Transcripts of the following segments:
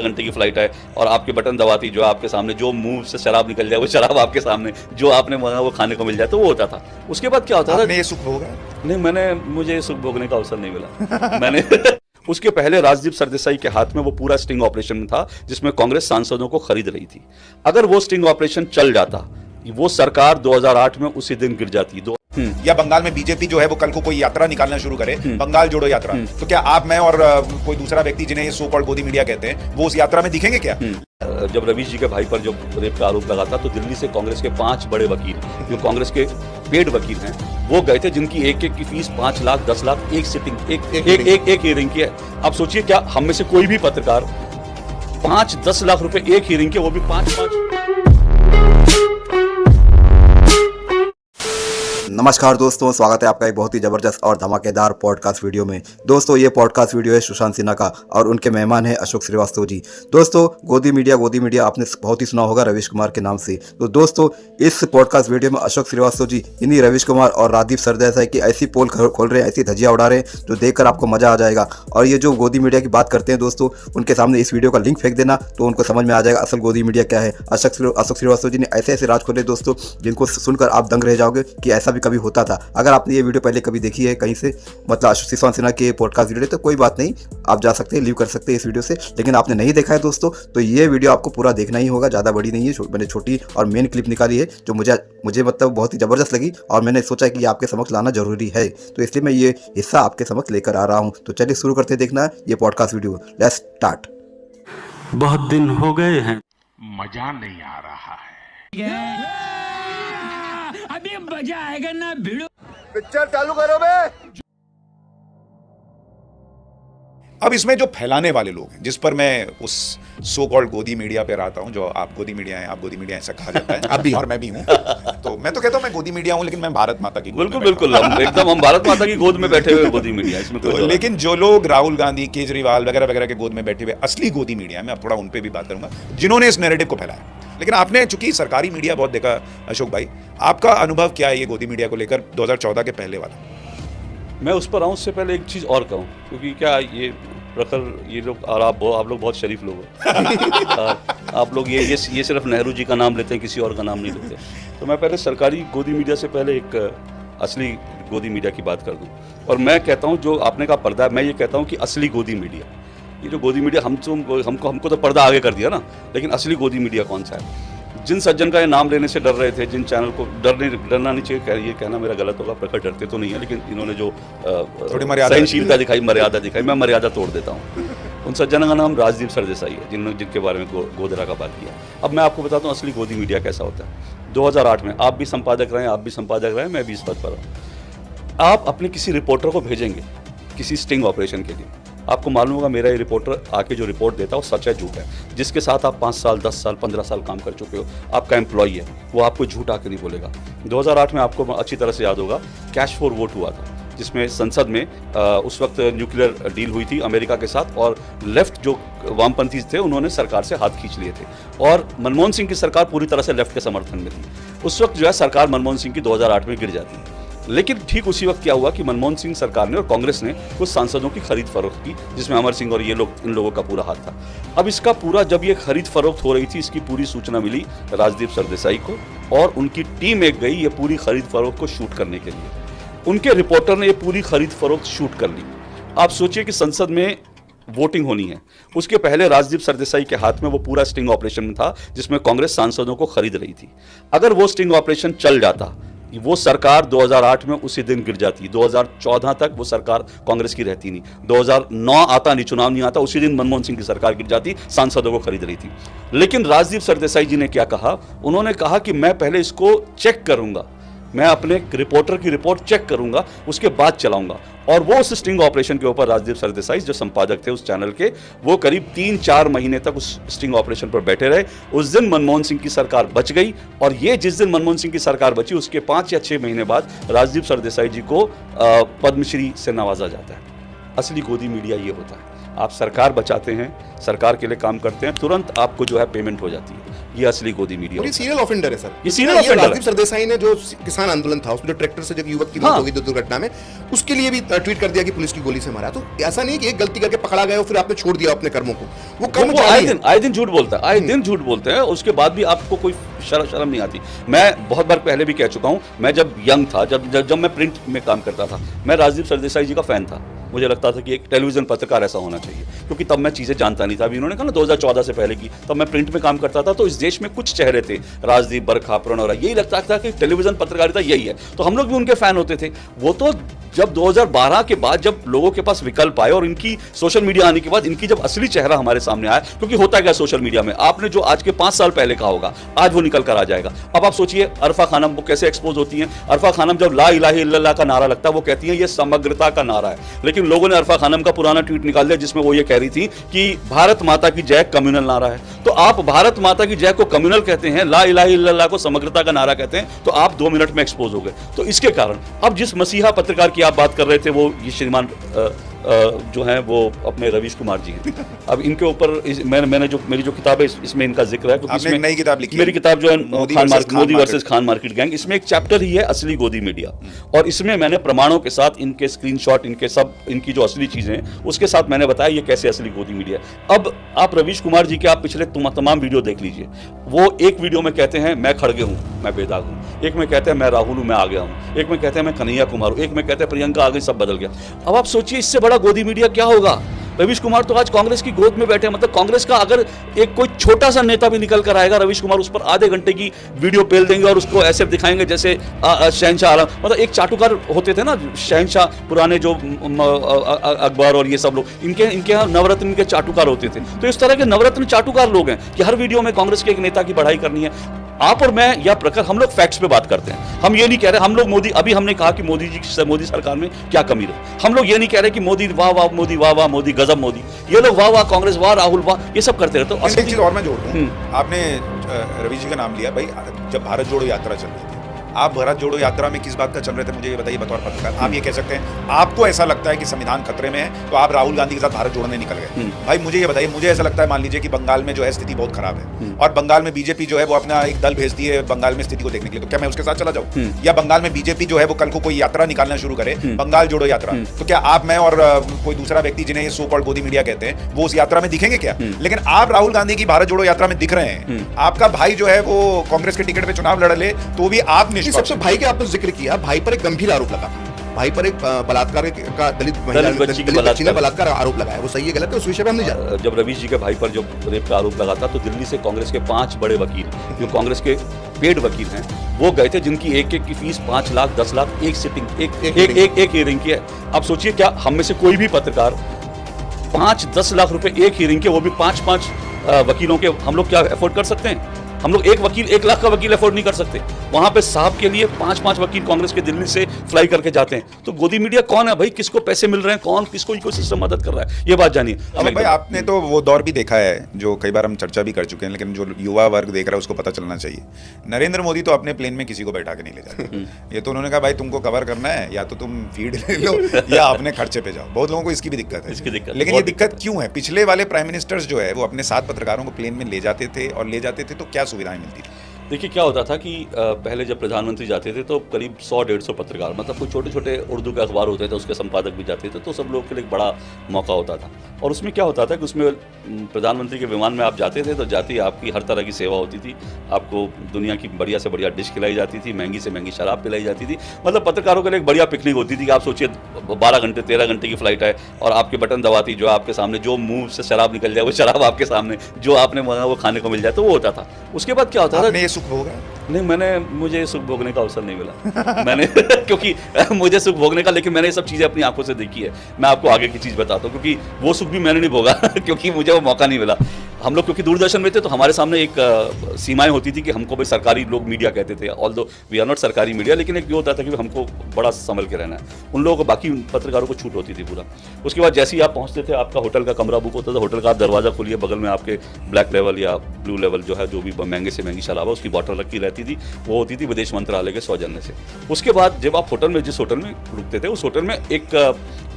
घंटे की फ्लाइट है और आपके बटन दबाती जो आपके सामने जो मुंह से शराब निकल जाए वो शराब आपके सामने जो आपने मांगा वो खाने को मिल जाए, तो वो होता था। उसके बाद क्या होता था? ये सुख भोगा? नहीं, मुझे सुख भोगने का अवसर नहीं मिला। मैंने उसके पहले राजदीप सरदेसाई के हाथ में वो पूरा स्टिंग ऑपरेशन था जिसमें कांग्रेस सांसदों को खरीद रही थी। अगर वो स्टिंग ऑपरेशन चल जाता, वो सरकार 2008 में उसी दिन गिर जाती। या बंगाल में बीजेपी जो है वो कल को कोई यात्रा निकालना शुरू करे, बंगाल जोड़ो यात्रा, तो क्या आप, मैं और कोई दूसरा व्यक्ति जिन्हें ये सो कॉल्ड गोदी मीडिया कहते हैं वो उस यात्रा में दिखेंगे क्या? जब रवीश जी के भाई पर जो रेप का आरोप लगा था तो दिल्ली से कांग्रेस के 5 बड़े वकील जो कांग्रेस के पेड वकील हैं वो गए थे, जिनकी एक की फीस 5 लाख 10 लाख एक सिटिंग एक हियरिंग की है। आप सोचिए क्या हम में से कोई भी पत्रकार 5-10 लाख रुपए एक हियरिंग के, वो भी 5-5। नमस्कार दोस्तों, स्वागत है आपका एक बहुत ही ज़बरदस्त और धमाकेदार पॉडकास्ट वीडियो में। दोस्तों ये पॉडकास्ट वीडियो है सुशांत सिन्हा का और उनके मेहमान हैं अशोक श्रीवास्तव जी। दोस्तों गोदी मीडिया आपने बहुत ही सुना होगा रवीश कुमार के नाम से। तो दोस्तों इस पॉडकास्ट वीडियो में अशोक श्रीवास्तव जी इन्हीं रवीश कुमार और राजदीप सरदेसाई की ऐसी पोल खोल रहे हैं, ऐसी धज्जियाँ उड़ा रहे हैं जो देखकर आपको मजा आ जाएगा। और ये जो गोदी मीडिया की बात करते हैं दोस्तों, उनके सामने इस वीडियो का लिंक फेंक देना तो उनको समझ में आ जाएगा असल गोदी मीडिया क्या है। अशोक श्रीवास्तव जी ने ऐसे ऐसे राज खोले दोस्तों जिनको सुनकर आप दंग रह जाओगे कि ऐसा भी कभी होता था। अगर आपने ये वीडियो पहले कभी देखी है कहीं से, मतलब सुशांत सिन्हा के पॉडकास्ट वीडियो, तो कोई बात नहीं, आप जा सकते हैं, लीव कर सकते हैं इस वीडियो से। लेकिन आपने नहीं देखा है दोस्तों तो ये वीडियो आपको पूरा देखना ही होगा, ज़्यादा बड़ी नहीं है, मैंने छोटी और मेन क्लिप निकाली है जो मुझे मतलब बहुत ही ज़बरदस्त लगी और मैंने सोचा कि ये आपके समक्ष लाना जरूरी है, तो इसलिए मैं ये हिस्सा आपके समक्ष लेकर आ रहा हूँ। तो चलिए शुरू करते देखना ये पॉडकास्ट वीडियो। Let's start. बहुत दिन हो गए हैं, मजा नहीं आ रहा है। अभी मजा आएगा ना भिड़ो। पिक्चर चालू करो बे। अब इसमें जो फैलाने वाले लोग हैं, जिस पर मैं उस सो कॉल्ड गोदी मीडिया पे रहता हूं, जो आप गोदी मीडिया हैं, आप गोदी मीडिया ऐसा कहा जाता है अभी, और मैं भी हूं, तो मैं तो कहता हूं मैं गोदी मीडिया हूं, लेकिन मैं भारत माता की बिल्कुल हम भारत माता की गोद में बैठे हुए गोदी मीडिया इसमें तो, लेकिन जो लोग राहुल गांधी, केजरीवाल वगैरह वगैरह के गोद में बैठे हुए असली गोदी मीडिया, मैं थोड़ा उन पे भी बात करूंगा जिन्होंने इस नैरेटिव को फैलाया। लेकिन आपने चूंकि सरकारी मीडिया बहुत देखा अशोक भाई, आपका अनुभव क्या है ये गोदी मीडिया को लेकर 2014 के पहले वाला? मैं उस पर आऊँ उससे पहले एक चीज़ और कहूँ, क्योंकि क्या ये प्रखर ये लोग और आप लोग बहुत शरीफ लोग हो। आप लोग ये सिर्फ नेहरू जी का नाम लेते हैं, किसी और का नाम नहीं लेते। तो मैं पहले सरकारी गोदी मीडिया से पहले एक असली गोदी मीडिया की बात कर दूं। और मैं कहता हूं जो आपने कहा पर्दा, मैं ये कहता हूं कि असली गोदी मीडिया, ये जो गोदी मीडिया हमको तो पर्दा आगे कर दिया ना, लेकिन असली गोदी मीडिया कौन सा है? जिन सज्जन का ये नाम लेने से डर रहे थे, जिन चैनल को डरना नहीं चाहिए, ये कहना मेरा गलत होगा, प्रखर डरते तो नहीं है, लेकिन इन्होंने जो सहनशीलता दिखाई, मर्यादा दिखाई, मैं मर्यादा तोड़ देता हूँ। उन सज्जनों का नाम राजदीप सरदेसाई है, जिनके बारे में गोदरा का बात किया। अब मैं आपको बताता हूँ असली गोदी मीडिया कैसा होता है। 2008 में आप भी संपादक रहे, मैं भी इस पद पर हूँ। आप अपने किसी रिपोर्टर को भेजेंगे किसी स्टिंग ऑपरेशन के लिए, आपको मालूम होगा मेरा ये रिपोर्टर आके जो रिपोर्ट देता है वो सच है झूठ है। जिसके साथ आप 5 साल 10 साल 15 साल काम कर चुके हो, आपका एम्प्लॉई है, वो आपको झूठ आके नहीं बोलेगा। 2008 में आपको अच्छी तरह से याद होगा कैश फॉर वोट हुआ था, जिसमें संसद में उस वक्त न्यूक्लियर डील हुई थी अमेरिका के साथ, और लेफ्ट जो वामपंथी थे उन्होंने सरकार से हाथ खींच लिए थे, और मनमोहन सिंह की सरकार पूरी तरह से लेफ्ट के समर्थन में थी। उस वक्त जो है सरकार मनमोहन सिंह की 2008 में गिर जाती है। लेकिन ठीक उसी वक्त क्या हुआ कि मनमोहन सिंह सरकार ने और कांग्रेस ने कुछ सांसदों की खरीद फरोख्त की, जिसमें अमर सिंह और इन लोगों का पूरा हाथ था। अब इसका पूरा जब ये खरीद फरोख्त हो रही थी, इसकी पूरी सूचना मिली राजदीप सरदेसाई को, और उनकी टीम एक गई ये पूरी खरीद फरोख्त को शूट करने के लिए। उनके रिपोर्टर ने ये पूरी खरीद फरोख्त शूट कर ली। आप सोचिए कि संसद में वोटिंग होनी है, उसके पहले राजदीप सरदेसाई के हाथ में वो पूरा स्टिंग ऑपरेशन था जिसमें कांग्रेस सांसदों को खरीद रही थी। अगर वो स्टिंग ऑपरेशन चल जाता, वो सरकार 2008 में उसी दिन गिर जाती। 2014 तक वो सरकार कांग्रेस की रहती नहीं, 2009 आता नहीं, चुनाव नहीं आता, उसी दिन मनमोहन सिंह की सरकार गिर जाती, सांसदों को खरीद रही थी। लेकिन राजदीप सरदेसाई जी ने क्या कहा? उन्होंने कहा कि मैं पहले इसको चेक करूंगा, मैं अपने रिपोर्टर की रिपोर्ट चेक करूंगा, उसके बाद चलाऊंगा। और वो उस स्टिंग ऑपरेशन के ऊपर राजदीप सरदेसाई जो संपादक थे उस चैनल के, वो करीब 3-4 महीने तक उस स्टिंग ऑपरेशन पर बैठे रहे। उस दिन मनमोहन सिंह की सरकार बच गई, और ये जिस दिन मनमोहन सिंह की सरकार बची उसके 5 या 6 महीने बाद राजदीप सरदेसाई जी को पद्मश्री से नवाजा जाता है। असली गोदी मीडिया ये होता है, आप सरकार बचाते हैं, सरकार के लिए काम करते हैं, तुरंत आपको जो है पेमेंट हो जाती है। ये असली गोदी मीडिया और ये होता है। सीरियल ऑफेंडर है सर। ये serial offender है। राजदीप सरदेसाई ने जो किसान आंदोलन था उसमें जो ट्रैक्टर से जो युवक की मौत हाँ। हो गई दुर्घटना में, उसके लिए भी ट्वीट कर दिया कि पुलिस की गोली से मारा। तो ऐसा नहीं कि एक गलती करके पकड़ा गया और फिर आपने छोड़ दिया अपने कर्मों को, वो कर्म वो जारी है। आए दिन झूठ बोलता है, आए दिन झूठ बोलते हैं, उसके बाद भी आपको कोई शर्म नहीं आती। मैं बहुत बार पहले भी कह चुका हूं, मैं जब यंग था, जब मैं प्रिंट में काम करता था, मैं राजदीप सरदेसाई जी का फैन था। मुझे लगता था कि एक टेलीविजन पत्रकार ऐसा होना चाहिए, क्योंकि तब मैं चीज़ें जानता नहीं था। अभी उन्होंने कहा ना 2014 से पहले की, तब मैं प्रिंट में काम करता था, तो इस देश में कुछ चेहरे थे, राजदीप, बरखा, प्रणव राय, यही लगता था कि टेलीविजन पत्रकारिता यही है, तो हम लोग भी उनके फैन होते थे। वो तो जब 2012 के बाद जब लोगों के पास विकल्प आए और इनकी सोशल मीडिया आने के बाद इनकी जब असली चेहरा हमारे सामने आया, क्योंकि होता क्या सोशल मीडिया में, आपने जो आज के 5 साल पहले कहा होगा, आज वो निकल कर आ जाएगा। अब आप सोचिए अरफा खानम वो कैसे एक्सपोज होती हैं। अरफा खानम जब ला इलाहा इल्लल्लाह का नारा लगता है, वो कहती हैं ये समग्रता का नारा है, लेकिन लोगों ने अरफा खानम का पुराना ट्वीट निकाल दिया जिसमें वो ये कह रही थी कि भारत माता की जय कम्युनल नारा है। तो आप भारत माता की जय को कम्युनल कहते हैं, ला इलाहा इल्लल्लाह को समग्रता का नारा कहते हैं, तो आप 2 मिनट में एक्सपोज हो गए। तो इसके कारण अब जिस मसीहा पत्रकार की आप बात कर रहे थे, वो ये श्रीमान जो हैं वो अपने रवीश कुमार जी हैं। अब इनके ऊपर मैंने जो मेरी जो किताब है इसमें इनका जिक्र है, क्योंकि आपने इसमें एक नई किताब लिखी है। मेरी किताब जो है Modi Modi versus Khan market gang, इसमें एक चैप्टर ही है असली गोदी मीडिया, और इसमें मैंने प्रमाणों के साथ इनके स्क्रीनशॉट, इनकी जो असली चीजें हैं उसके साथ मैंने बताया ये कैसे असली गोदी मीडिया है। अब आप रवीश कुमार जी के आप पिछले तमाम वीडियो देख लीजिए, वो एक वीडियो में कहते हैं मैं खड़गे हूँ, मैं बेदाग हूँ, एक में कहते हैं मैं राहुल हूँ, मैं आ गया हूँ, एक में कहते हैं मैं कन्हैया कुमार हूँ, एक में कहते हैं प्रियंका आ गई, सब बदल गया। अब आप सोचिए इससे बड़ा गोदी मीडिया क्या होगा। रवीश कुमार तो आज कांग्रेस की गोद में बैठे हैं, मतलब कांग्रेस का अगर एक कोई छोटा सा नेता भी निकल कर आएगा, रवीश कुमार उस पर आधे घंटे की वीडियो पेल देंगे और उसको ऐसे दिखाएंगे जैसे शहनशाह आलम, मतलब एक चाटुकार होते थे ना शहनशाह, पुराने जो अकबर और ये सब लोग, इनके यहाँ नवरत्न के चाटुकार होते थे। तो इस तरह के नवरत्न चाटुकार लोग हैं कि हर वीडियो में कांग्रेस के एक नेता की बढ़ाई करनी है। आप और मैं या प्रखर, हम लोग फैक्ट्स पे बात करते हैं, हम ये नहीं कह रहे हम लोग मोदी, अभी हमने कहा कि मोदी सरकार में क्या कमी रही, हम लोग ये नहीं कह रहे कि मोदी वाह वाह मोदी, वाह वाह मोदी, गजब मोदी, ये लोग वाह वाह कांग्रेस, वाह राहुल, वाह, ये सब करते रहते। तो एक चीज और मैं जोड़ दूं, आपने रवि जी का नाम लिया भाई, जब भारत जोड़ो यात्रा चल रही थी, आप भारत जोड़ो यात्रा में किस बात का चल रहे थे, मुझे ये बताइए बतौर पत्रकार। आप ये कह सकते हैं आपको ऐसा लगता है कि संविधान खतरे में है तो आप राहुल गांधी के साथ भारत जोड़ने निकल गए। भाई मुझे ये बताइए, मुझे ऐसा लगता है मान लीजिए कि बंगाल में जो है स्थिति बहुत खराब है और बंगाल में बीजेपी जो है वो अपना एक दल भेजती है बंगाल में स्थिति को देखने के लिए, तो क्या मैं उसके साथ चला जाऊं? या बंगाल में बीजेपी जो है वो कल को कोई यात्रा निकालना शुरू करे, बंगाल जोड़ो यात्रा, तो क्या आप, मैं और कोई दूसरा व्यक्ति जिन्हें ये सो कॉल्ड गोदी मीडिया कहते हैं वो उस यात्रा में दिखेंगे क्या? लेकिन आप राहुल गांधी की भारत जोड़ो यात्रा में दिख रहे हैं, आपका भाई जो है वो कांग्रेस के टिकट पे चुनाव लड़ ले तो भी आप निष्पक्ष। सबसे भाई के आपने जिक्र किया, भाई पर एक गंभीर आरोप लगा, भाई पर एक बलात्कार का दलित बच्ची ने बलात्कार आरोप लगाया, वो सही है गलत है उस विषय पे हम नहीं जानते। जब रवीश जी के भाई पर जो रेप का आरोप लगा था, तो दिल्ली से कांग्रेस के 5 बड़े वकील, जो कांग्रेस के पेड वकील हैं, वो गए थे, जिनकी एक की फीस 5 लाख 10 लाख एक सिटिंग, एक हियरिंग की है। आप सोचिए क्या हम में से कोई भी पत्रकार 5-10 लाख रुपए एक हियरिंग के, वो भी 5-5 वकीलों के, हम लोग क्या अफोर्ड कर सकते हैं? हम लोग एक वकील 1 लाख का वकील अफोर्ड नहीं कर सकते। वहां पे साहब के लिए 5-5 वकील कांग्रेस के दिल्ली से फ्लाई करके जाते हैं। तो गोदी मीडिया कौन है भाई, किसको पैसे मिल रहे हैं, कौन किसको इकोसिस्टम मदद कर रहा है, ये बात जानिए। अब भाई आपने तो वो दौर भी देखा है जो कई बार हम चर्चा भी कर चुके हैं, लेकिन जो युवा वर्ग देख रहा है उसको पता चलना चाहिए। नरेंद्र मोदी तो अपने प्लेन में किसी को बैठा के नहीं ले जाते। ये तो उन्होंने कहा भाई तुमको कवर करना है या तो तुम फीड ले लो या अपने खर्चे पे जाओ। बहुत लोगों को इसकी भी दिक्कत है, लेकिन ये दिक्कत क्यों है? पिछले वाले प्राइम मिनिस्टर्स जो है वो अपने 7 पत्रकारों को प्लेन में ले जाते थे, और ले जाते थे तो क्या सुविधाएं मिलती थी? देखिए क्या होता था कि पहले जब प्रधानमंत्री जाते थे तो करीब 100-150 पत्रकार, मतलब कोई छोटे छोटे उर्दू के अखबार होते थे उसके संपादक भी जाते थे, तो सब लोग के लिए एक बड़ा मौका होता था। और उसमें क्या होता था कि उसमें प्रधानमंत्री के विमान में आप जाते थे तो जाते ही आपकी हर तरह की सेवा होती थी, आपको दुनिया की बढ़िया से बढ़िया डिश खिलाई जाती थी, महंगी से महंगी शराब पिलाई जाती थी। मतलब पत्रकारों के लिए एक बढ़िया पिकनिक होती थी कि आप सोचिए 12 घंटे 13 घंटे की फ्लाइट है और आपके बटन दबाती, जो आपके सामने जो मुंह से शराब निकल जाए वो शराब आपके सामने, जो आपने मंगा वो खाने को मिल जाए, तो वो होता था। उसके बाद क्या होता था, ये सुख भोगा? नहीं, मुझे सुख भोगने का अवसर नहीं मिला मैंने क्योंकि मुझे सुख भोगने का, लेकिन मैंने ये सब चीज़ें अपनी आंखों से देखी है। मैं आपको आगे की चीज़ बताता हूँ, क्योंकि वो सुख भी मैंने नहीं भोगा क्योंकि मुझे वो मौका नहीं मिला। हम लोग क्योंकि दूरदर्शन में थे तो हमारे सामने एक सीमाएं होती थी कि हमको भाई सरकारी लोग मीडिया कहते थे, ऑल्दो वी आर नॉट सरकारी मीडिया, लेकिन एक ये होता था कि हमको बड़ा संभल के रहना है। उन लोगों को, बाकी पत्रकारों को छूट होती थी पूरा। उसके बाद जैसे ही आप पहुंचते थे, आपका होटल का कमरा बुक होता था, होटल का आप दरवाजा खोलिए, बगल में आपके ब्लैक लेवल या ब्लू लेवल जो है, जो भी महंगे से महंगी शराब है उसकी बॉटल रखी रहती थी, वो होती थी विदेश मंत्रालय के सौजन्य से। उसके बाद जब आप होटल में, जिस होटल में रुकते थे, उस होटल में एक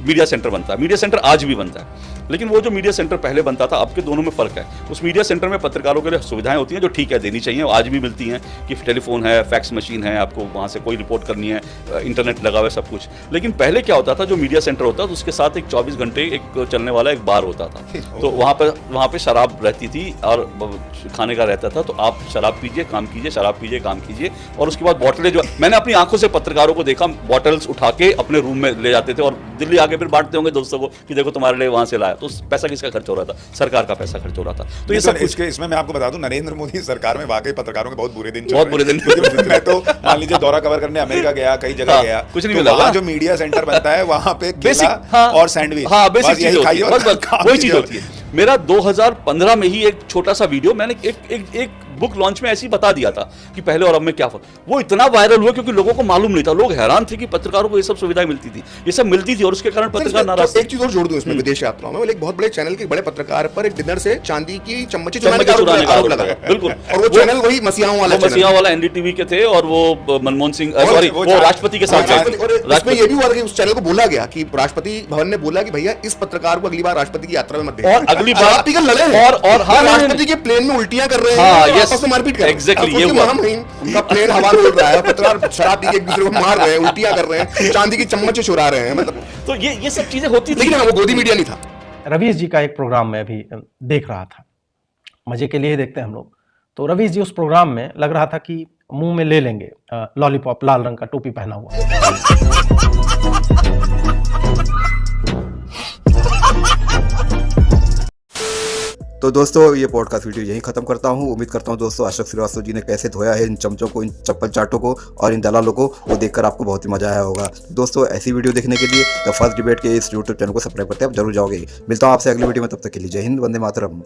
मीडिया सेंटर बनता है। मीडिया सेंटर आज भी बनता है, लेकिन वो जो मीडिया सेंटर पहले बनता था, अब के दोनों में फ़र्क है। उस मीडिया सेंटर में पत्रकारों के लिए सुविधाएं होती हैं जो ठीक है, देनी चाहिए, आज भी मिलती हैं कि टेलीफोन है, फैक्स मशीन है, आपको वहाँ से कोई रिपोर्ट करनी है, इंटरनेट लगा हुआ है, सब कुछ। लेकिन पहले क्या होता था, जो मीडिया सेंटर होता था उसके साथ एक 24 घंटे एक चलने वाला एक बार होता था, तो वहाँ पे शराब रहती थी और खाने का रहता था, तो आप शराब पीजिए, काम कीजिए, शराब पीजिए, काम कीजिए, और उसके बाद बॉटलें जो मैंने अपनी आंखों से पत्रकारों को देखा, बॉटल्स उठा के अपने रूम में ले जाते थे और दिल्ली आके फिर बांटते होंगे दोस्तों को कि देखो तुम्हारे लिए वहां से लाया। तो पैसा किसका खर्च हो रहा था? सरकार का पैसा खर्च हो रहा था। तो ये सब इसमें मैं आपको बता दूं, नरेंद्र मोदी सरकार में वाकई पत्रकारों के बहुत बुरे दिन, मैं तो मान लीजिए दौरा कवर करने अमेरिका गया, कई जगह गया, कुछ नहीं मिला। वहाँ जो मीडिया सेंटर बनता है वहाँ पे केला और सैंडविच, बेसिक चीज वही चीज होती है। मेरा 2015 में ही एक छोटा सा वीडियो मैंने एक बुक लॉन्च में ऐसे ही बता दिया था कि पहले और अब में क्या फर्क। वो इतना वायरल हुआ क्योंकि लोगों को मालूम नहीं था, लोग हैरान थे कि पत्रकारों को ये सब सुविधाएं मिलती थी, ये सब मिलती थी, और उसके कारण पत्रकार नाराज थे। एक चीज और जोड़ दूं इसमें, विदेश यात्राओं में एक बहुत बड़े चैनल के बड़े पत्रकार पर एक डिनर से चांदी की चम्मच चुराने का आरोप लगा, बिल्कुल। और वो चैनल वही मसीहाओं वाला NDTV के थे, और वो मनमोहन सिंह, सॉरी, वो राष्ट्रपति के साथ। राष्ट्रपति ये भी हुआ कि उस चैनल को बोला गया कि राष्ट्रपति भवन ने बोला कि भैया इस पत्रकार को अगली बार राष्ट्रपति की यात्रा में मत भेजना, और अगली बार और राष्ट्रपति के प्लेन में उल्टियां कर रहे हैं, आपस में मारपीट कर रहे हैं। एग्जैक्टली, उनका प्लेन हवा में उड़ रहा है, पत्रकार शराब पी के एक दूसरे को मार रहे हैं, उल्टियां कर रहे हैं, चांदी की चम्मच चुरा रहे हैं, मतलब तो ये सब चीजें होती थी। लेकिन वो गोदी मीडिया नहीं था। रवीश जी का एक प्रोग्राम मैं अभी देख रहा था, मजे के लिए ही देखते हैं हम लोग। तो रवीश जी उस प्रोग्राम में लग रहा था कि मुंह में ले लेंगे लॉलीपॉप, लाल रंग का टोपी पहना हुआ। तो दोस्तों ये पॉडकास्ट वीडियो यहीं खत्म करता हूँ। उम्मीद करता हूँ दोस्तों अशोक श्रीवास्तव जी ने कैसे धोया है इन चमचों को, इन चप्पल चाटों को और इन दलालों को, वो देखकर आपको बहुत ही मजा आया होगा। दोस्तों ऐसी वीडियो देखने के लिए द फर्स्ट डिबेट के इस यूट्यूब चैनल को सब्सक्राइब करते आप जरूर जाओगे। मिलता हूँ आपसे अगली वीडियो में, तब तक के लिए जय हिंद, वंदे मातरम।